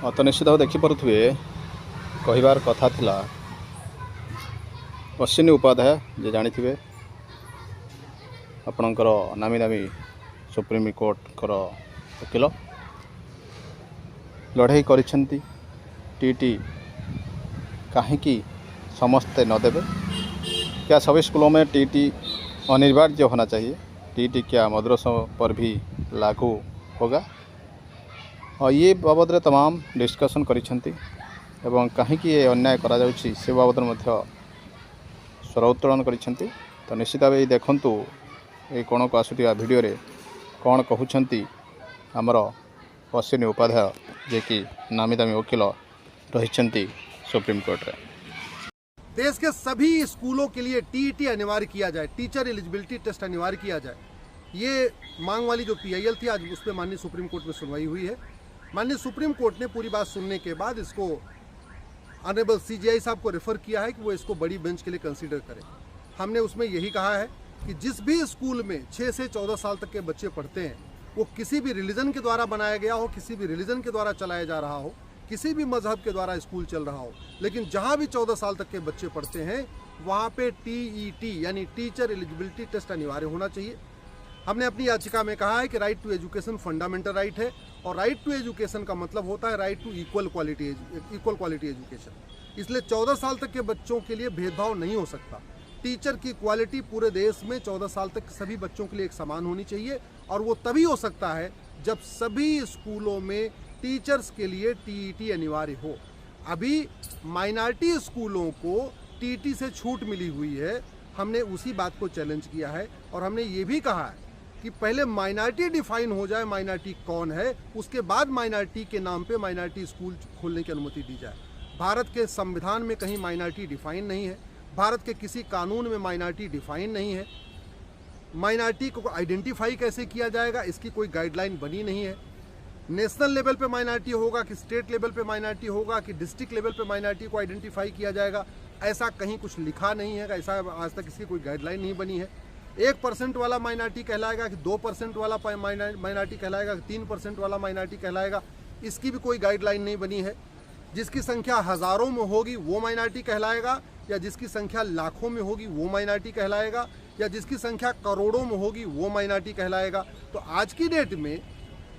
तो निश्चित भाव देखिपे कहबार कथा थिला अश्विनी उपाध्याय जे जानी आपणकर नामी दामी सुप्रीम कोर्ट वकील लड़ाई करिसेंती टीटी कहीं समस्ते न देवे। क्या सभी स्कूलों में टीटी अनिवार्य होना चाहिए? टीटी क्या मदरसों पर भी लागू होगा? और ये बाबद रे तमाम डिस्कशन करिसेंती एवं कहीं ये अन्याय करा जाउछि से बाबद मध्य स्वर उत्तोलन करिसेंती। तो निश्चित भाव देखंतु ये कोण को आसुथिबा वीडियो रे कौन कहउछंती हमर अश्विनी उपाध्याय जे कि नामी दामी वकील रहिसेंती सुप्रीम कोर्ट रे। देश के सभी स्कूलों के लिए टीईटी अनिवार्य किया जाए, टीचर एलिजिबिलिटी टेस्ट अनिवार्य किया जाए। ये मांग वाली जो पीआईएल थी आज उस पर माननीय सुप्रीम कोर्ट में सुनवाई हुई है। माननीय सुप्रीम कोर्ट ने पूरी बात सुनने के बाद इसको ऑनरेबल सीजीआई साहब को रेफर किया है कि वो इसको बड़ी बेंच के लिए कंसीडर करें। हमने उसमें यही कहा है कि जिस भी स्कूल में 6 से 14 साल तक के बच्चे पढ़ते हैं वो किसी भी रिलीजन के द्वारा बनाया गया हो, किसी भी रिलीजन के द्वारा चलाया जा रहा हो, किसी भी मजहब के द्वारा स्कूल चल रहा हो, लेकिन जहां भी 14 साल तक के बच्चे पढ़ते हैं वहां पे टीईटी यानी टीचर एलिजिबिलिटी टेस्ट अनिवार्य होना चाहिए। हमने अपनी याचिका में कहा है कि right to education fundamental right है और राइट टू एजुकेशन का मतलब होता है right to equal quality education. इसलिए 14 साल तक के बच्चों के लिए भेदभाव नहीं हो सकता। टीचर की क्वालिटी पूरे देश में 14 साल तक सभी बच्चों के लिए एक समान होनी चाहिए और वो तभी हो सकता है जब सभी स्कूलों में टीचर्स के लिए टीईटी अनिवार्य हो। अभी माइनॉरिटी स्कूलों को टीईटी से छूट मिली हुई है। हमने उसी बात को चैलेंज किया है और हमने ये भी कहा है कि पहले माइनॉरिटी डिफाइन हो जाए, माइनॉरिटी कौन है, उसके बाद माइनॉरिटी के नाम पे माइनॉरिटी स्कूल खोलने की अनुमति दी जाए। भारत के संविधान में कहीं माइनॉरिटी डिफाइन नहीं है, भारत के किसी कानून में माइनॉरिटी डिफाइन नहीं है। माइनॉरिटी को आइडेंटिफाई कैसे किया जाएगा इसकी कोई गाइडलाइन बनी नहीं है। नेशनल लेवल पे माइनॉरिटी होगा कि स्टेट लेवल पे माइनॉरिटी होगा कि डिस्ट्रिक्ट लेवल पे माइनॉरिटी को आइडेंटिफाई किया जाएगा, ऐसा कहीं कुछ लिखा नहीं है, ऐसा आज तक इसकी कोई गाइडलाइन नहीं बनी है। 1% वाला माइनॉरिटी कहलाएगा कि 2% वाला माइनॉरिटी कहलाएगा कि 3% वाला माइनॉरिटी कहलाएगा, इसकी भी कोई गाइडलाइन नहीं बनी है। जिसकी संख्या हज़ारों में होगी वो माइनॉरिटी कहलाएगा या जिसकी संख्या लाखों में होगी वो माइनॉरिटी कहलाएगा या जिसकी संख्या करोड़ों में होगी वो माइनॉरिटी कहलाएगा। तो आज की डेट में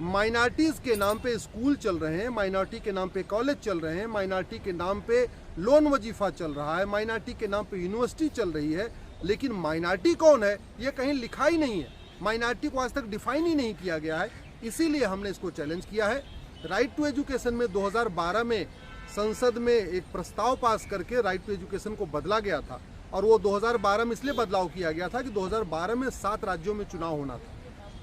माइनॉरिटीज़ के नाम पे स्कूल चल रहे हैं, माइनॉरिटी के नाम पे कॉलेज चल रहे हैं, माइनॉरिटी के नाम पे लोन वजीफ़ा चल रहा है, माइनॉरिटी के नाम पे यूनिवर्सिटी चल रही है, लेकिन माइनॉरिटी कौन है ये कहीं लिखा ही नहीं है। माइनॉरिटी को आज तक डिफाइन ही नहीं किया गया है, इसीलिए हमने इसको चैलेंज किया है। राइट टू एजुकेशन में 2012 में संसद में एक प्रस्ताव पास करके राइट टू एजुकेशन को बदला गया था और वो 2012 में इसलिए बदलाव किया गया था कि 2012 में 7 राज्यों में चुनाव होना था।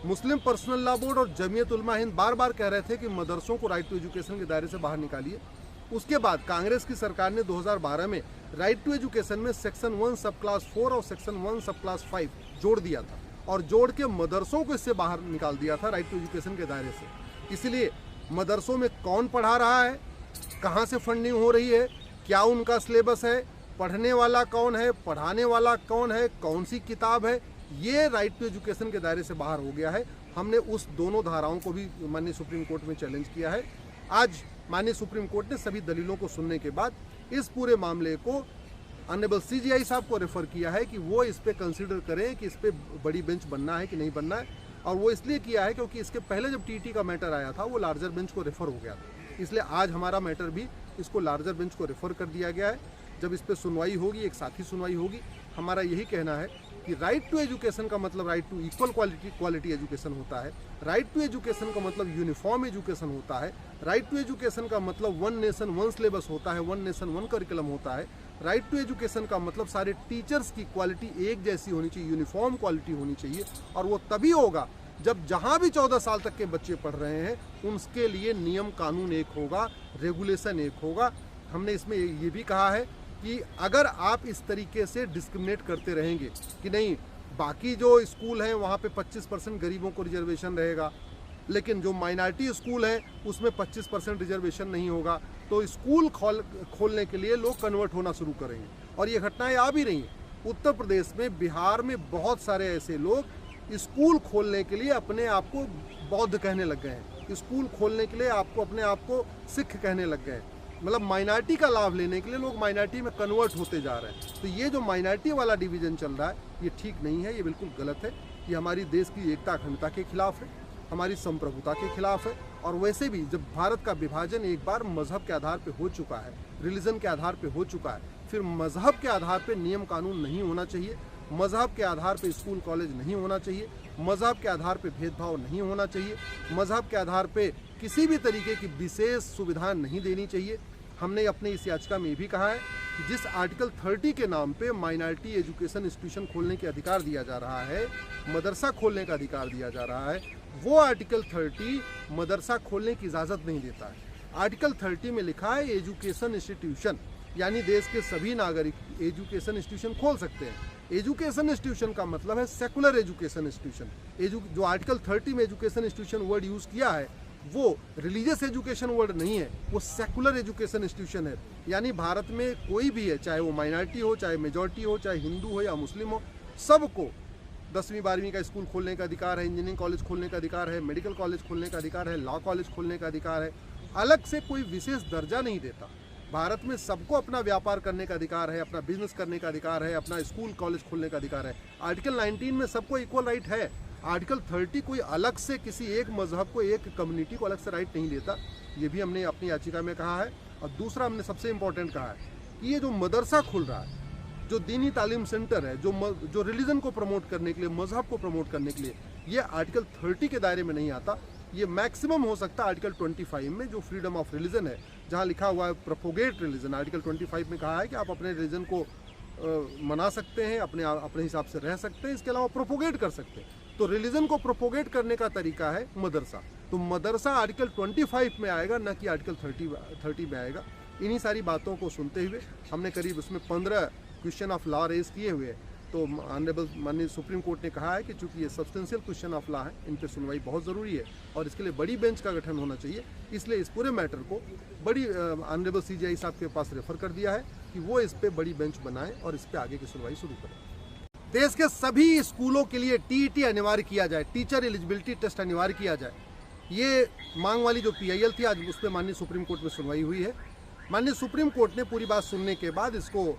मुस्लिम पर्सनल लॉ बोर्ड और जमीयत उलमा हिंद बार बार कह रहे थे कि मदरसों को राइट टू एजुकेशन के दायरे से बाहर निकालिए। उसके बाद कांग्रेस की सरकार ने 2012 में राइट टू एजुकेशन में सेक्शन 1 सब क्लास 4 और सेक्शन 1 सब क्लास 5 जोड़ दिया था और जोड़ के मदरसों को इससे बाहर निकाल दिया था राइट टू एजुकेशन के दायरे से। इसलिए मदरसों में कौन पढ़ा रहा है, कहाँ से फंडिंग हो रही है, क्या उनका सिलेबस है, पढ़ने वाला कौन है, पढ़ाने वाला कौन है, कौन सी किताब है, ये राइट टू एजुकेशन के दायरे से बाहर हो गया है। हमने उस दोनों धाराओं को भी माननीय सुप्रीम कोर्ट में चैलेंज किया है। आज माननीय सुप्रीम कोर्ट ने सभी दलीलों को सुनने के बाद इस पूरे मामले को ऑनरेबल सीजीआई साहब को रेफर किया है कि वो इस पे कंसीडर करें कि इस पे बड़ी बेंच बनना है कि नहीं बनना है। और वो इसलिए किया है क्योंकि इसके पहले जब टीटी का मैटर आया था वो लार्जर बेंच को रेफर हो गया था, इसलिए आज हमारा मैटर भी इसको लार्जर बेंच को रेफर कर दिया गया है। जब इस पर सुनवाई होगी, एक साथी सुनवाई होगी, हमारा यही कहना है कि राइट टू एजुकेशन का मतलब right to equal quality education होता है, राइट टू एजुकेशन का मतलब यूनिफॉर्म एजुकेशन होता है, राइट टू एजुकेशन का मतलब 1 नेशन 1 सिलेबस होता है, 1 नेशन 1 करिकुलम होता है, राइट टू एजुकेशन का मतलब सारे टीचर्स की क्वालिटी एक जैसी होनी चाहिए, यूनिफॉर्म क्वालिटी होनी चाहिए। और वो तभी होगा जब जहाँ भी 14 साल तक के बच्चे पढ़ रहे हैं उनके लिए नियम कानून एक होगा, रेगुलेशन एक होगा। हमने इसमें ये भी कहा है कि अगर आप इस तरीके से डिस्क्रिमिनेट करते रहेंगे कि नहीं बाकी जो स्कूल हैं वहाँ पे 25% गरीबों को रिजर्वेशन रहेगा, लेकिन जो माइनॉरिटी स्कूल हैं उसमें 25% रिजर्वेशन नहीं होगा, तो स्कूल खोलने के लिए लोग कन्वर्ट होना शुरू करेंगे। और ये घटनाएं आ भी रही हैं। उत्तर प्रदेश में, बिहार में बहुत सारे ऐसे लोग स्कूल खोलने के लिए अपने आप को बौद्ध कहने लग गए हैं। स्कूल खोलने के लिए आपको अपने आप को सिख कहने लग गए। मतलब माइनॉरिटी का लाभ लेने के लिए लोग माइनॉरिटी में कन्वर्ट होते जा रहे हैं। तो ये जो माइनॉरिटी वाला डिवीज़न चल रहा है ये ठीक नहीं है, ये बिल्कुल गलत है। ये हमारी देश की एकता अखंडता के खिलाफ है, हमारी संप्रभुता के खिलाफ है। और वैसे भी जब भारत का विभाजन एक बार मजहब के आधार पे हो चुका है, रिलीजन के आधार पे हो चुका है, फिर मजहब के आधार पे नियम कानून नहीं होना चाहिए, मजहब के आधार पे स्कूल कॉलेज नहीं होना चाहिए, मजहब के आधार पे भेदभाव नहीं होना चाहिए, मजहब के आधार पे किसी भी तरीके की विशेष सुविधा नहीं देनी चाहिए। हमने अपने इस याचिका में भी कहा है कि जिस आर्टिकल 30 के नाम पे माइनॉरिटी एजुकेशन इंस्टीट्यूशन खोलने के अधिकार दिया जा रहा है, मदरसा खोलने का अधिकार दिया जा रहा है, वो आर्टिकल 30 मदरसा खोलने की इजाज़त नहीं देता है। आर्टिकल 30 में लिखा है एजुकेशन इंस्टीट्यूशन, यानी देश के सभी नागरिक एजुकेशन इंस्टीट्यूशन खोल सकते हैं। एजुकेशन इंस्टीट्यूशन का मतलब है सेकुलर एजुकेशन इंस्टीट्यूशन। जो आर्टिकल 30 में एजुकेशन इंस्टीट्यूशन वर्ड यूज़ किया है वो रिलीजियस एजुकेशन वर्ड नहीं है, वो सेकुलर एजुकेशन इंस्टीट्यूशन है। यानी भारत में कोई भी है, चाहे वो माइनॉरिटी हो, चाहे मेजॉरिटी हो, चाहे हिंदू हो या मुस्लिम हो, सबको 10वीं 12वीं का स्कूल खोलने का अधिकार है, इंजीनियरिंग कॉलेज खोलने का अधिकार है, मेडिकल कॉलेज खोलने का अधिकार है, लॉ कॉलेज खोलने का अधिकार है। अलग से कोई विशेष दर्जा नहीं देता। भारत में सबको अपना व्यापार करने का अधिकार है, अपना बिजनेस करने का अधिकार है, अपना स्कूल कॉलेज खोलने का अधिकार है। आर्टिकल 19 में सबको इक्वल राइट है। आर्टिकल 30 कोई अलग से किसी एक मजहब को, एक कम्युनिटी को अलग से राइट नहीं देता। ये भी हमने अपनी याचिका में कहा है। और दूसरा हमने सबसे इम्पोर्टेंट कहा है कि ये जो मदरसा खुल रहा है, जो दीनी तालीम सेंटर है, जो रिलीजन को प्रमोट करने के लिए, मजहब को प्रमोट करने के लिए, ये आर्टिकल 30 के दायरे में नहीं आता। ये मैक्सिमम हो सकता है आर्टिकल 25 में, जो फ्रीडम ऑफ रिलीजन है, जहाँ लिखा हुआ है प्रोपोगेट रिलीजन। आर्टिकल 25 में कहा है कि आप अपने रिलीजन को मना सकते हैं, अपने हिसाब से रह सकते हैं, इसके अलावा प्रोपोगेट कर सकते हैं। तो रिलीजन को प्रोपोगेट करने का तरीका है मदरसा। तो मदरसा आर्टिकल 25 में आएगा, ना कि आर्टिकल 30 में आएगा। इन्हीं सारी बातों को सुनते हुए हमने करीब उसमें 15 क्वेश्चन ऑफ लॉ रेज किए हुए। तो ऑनरेबल माननीय सुप्रीम कोर्ट ने कहा है कि चूंकि ये सब्सटेंशियल क्वेश्चन ऑफ लॉ है, इन पर सुनवाई बहुत ज़रूरी है और इसके लिए बड़ी बेंच का गठन होना चाहिए। इसलिए इस पूरे मैटर को बड़ी ऑनरेबल CJI साहब के पास रेफर कर दिया है कि वो इस पर बड़ी बेंच बनाएं और इस पर आगे की सुनवाई शुरू करें। देश के सभी स्कूलों के लिए TET अनिवार्य किया जाए, टीचर एलिजिबिलिटी टेस्ट अनिवार्य किया जाए। ये मांग वाली जो PIL थी, आज उस पर माननीय सुप्रीम कोर्ट में सुनवाई हुई है। माननीय सुप्रीम कोर्ट ने पूरी बात सुनने के बाद इसको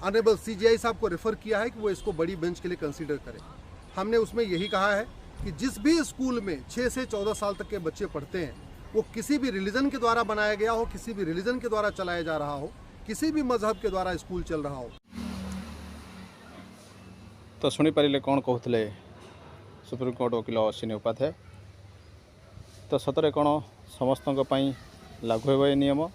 ऑनरेबल CJI साहब को रेफ़र किया है कि वो इसको बड़ी बेंच के लिए कंसीडर करें। हमने उसमें यही कहा है कि जिस भी स्कूल में 6 से 14 साल तक के बच्चे पढ़ते हैं, वो किसी भी रिलीजन के द्वारा बनाया गया हो, किसी भी रिलीजन के द्वारा चलाया जा रहा हो, किसी भी मजहब के द्वारा स्कूल चल रहा हो। तो शुणी पारे कौन कहते सुप्रीम कोर्ट वकील अश्विनी उपाध्याय। तो सतरे कौन समस्त लागू हो नियम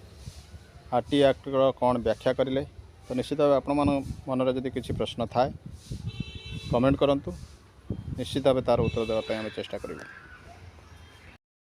RT एक्ट कौन व्याख्या करें। तो निश्चित भाव आपण मनरे जदि किसी प्रश्न थाए कमेंट करंतु, निश्चित भाव तार उत्तर देवाई आम चेष्टा करूँ।